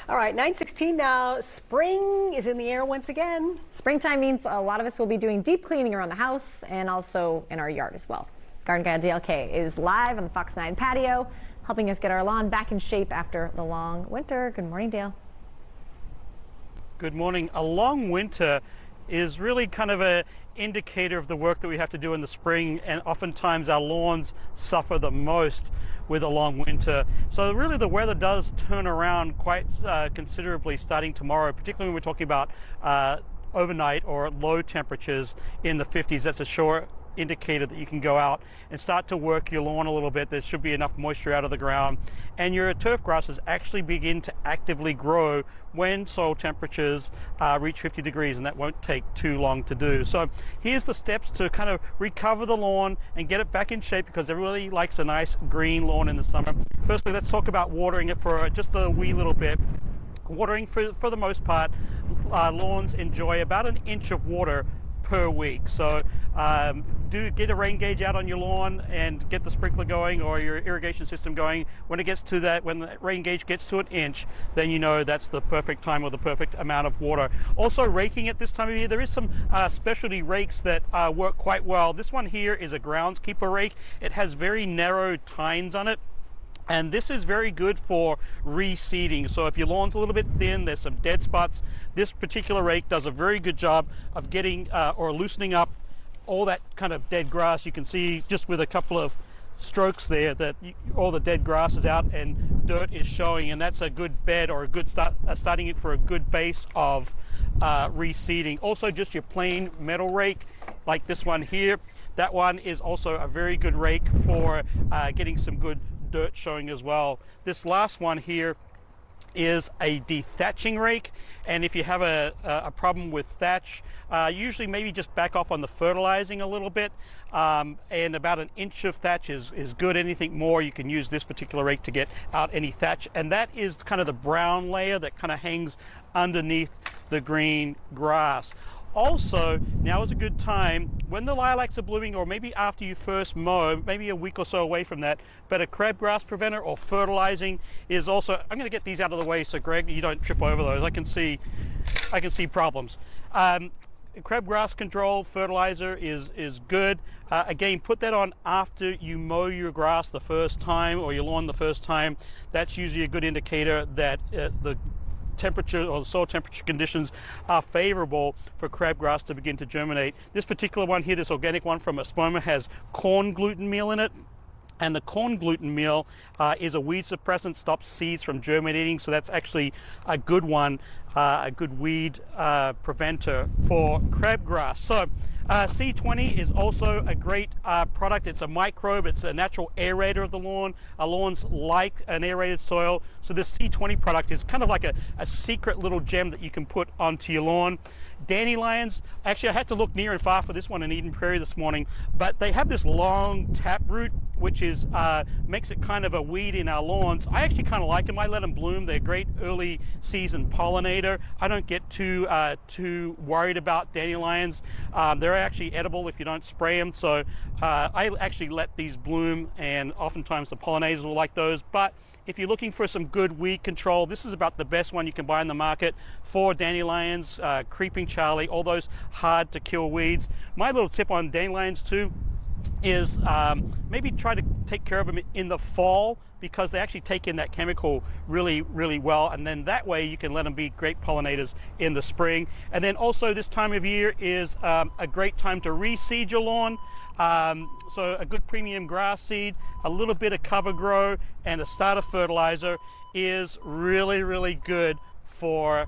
All right, 9:16 now. Spring is in the air once again. Springtime means a lot of us will be doing deep cleaning around the house and also in our yard as well. Garden Guy DLK is live on the Fox 9 patio, helping us get our lawn back in shape after the long winter. Good morning, Dale. Good morning. A long winter is really kind of an indicator of the work that we have to do in the spring, and oftentimes our lawns suffer the most with a long winter. So really the weather does turn around quite considerably starting tomorrow, particularly when we're talking about overnight or low temperatures in the 50s. That's a sure indicator that you can go out and start to work your lawn a little bit. There should be enough moisture out of the ground, and your turf grasses actually begin to actively grow when soil temperatures reach 50 degrees, and that won't take too long to do. So here's the steps to kind of recover the lawn and get it back in shape, because everybody likes a nice green lawn in the summer. Firstly, let's talk about watering it for just a wee little bit. Watering, for the most part, lawns enjoy about an inch of water per week. So do get a rain gauge out on your lawn and get the sprinkler going or your irrigation system going. When it gets to that, when the rain gauge gets to an inch, then you know that's the perfect time or the perfect amount of water. Also, raking at this time of year, there is some specialty rakes that work quite well. This one here is a groundskeeper rake. It has very narrow tines on it, and this is very good for reseeding. So if your lawn's a little bit thin, there's some dead spots, this particular rake does a very good job of getting or loosening up all that kind of dead grass. You can see just with a couple of strokes there that all the dead grass is out and dirt is showing, and that's a good bed or a good starting it for a good base of reseeding. Also, just your plain metal rake like this one here, that one is also a very good rake for getting some good dirt showing as well. This last one here is a dethatching rake, and if you have a problem with thatch, usually maybe just back off on the fertilizing a little bit, and about an inch of thatch is good. Anything more, you can use this particular rake to get out any thatch, and that is kind of the brown layer that kind of hangs underneath the green grass. Also, now is a good time when the lilacs are blooming, or maybe after you first mow, maybe a week or so away from that, but a crabgrass preventer or fertilizing is also, I'm going to get these out of the way so Greg, you don't trip over those. I can see problems. Crabgrass control fertilizer is good. Again, put that on after you mow your grass the first time or your lawn the first time. That's usually a good indicator that the temperature or the soil temperature conditions are favorable for crabgrass to begin to germinate. This particular one here, this organic one from Espoma, has corn gluten meal in it. And the corn gluten meal is a weed suppressant, stops seeds from germinating, so that's actually a good one, a good weed preventer for crabgrass. So C20 is also a great product. It's a microbe, it's a natural aerator of the lawn. Our lawns like an aerated soil, so this C20 product is kind of like a secret little gem that you can put onto your lawn. Dandelions, actually I had to look near and far for this one in Eden Prairie this morning, but they have this long taproot, which is makes it kind of a weed in our lawns. I actually kind of like them. I let them bloom. They're a great early season pollinator. I don't get too worried about dandelions. They're actually edible if you don't spray them, so I actually let these bloom, and oftentimes the pollinators will like those. But if you're looking for some good weed control, this is about the best one you can buy in the market for dandelions, creeping Charlie, all those hard to kill weeds. My little tip on dandelions too is maybe try to take care of them in the fall, because they actually take in that chemical really well, and then that way you can let them be great pollinators in the spring. And then also this time of year is a great time to reseed your lawn. So a good premium grass seed, a little bit of cover grow, and a starter fertilizer is really good for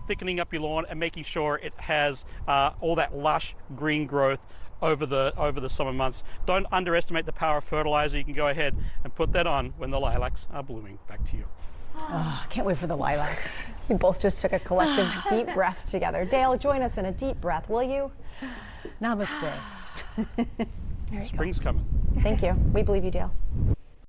thickening up your lawn and making sure it has all that lush green growth over the summer months. Don't underestimate the power of fertilizer. You can go ahead and put that on when the lilacs are blooming. Back to you. Oh, can't wait for the lilacs. You both just took a collective deep breath together. Dale, join us in a deep breath, will you? Namaste. Spring's coming. Thank you. We believe you, Dale.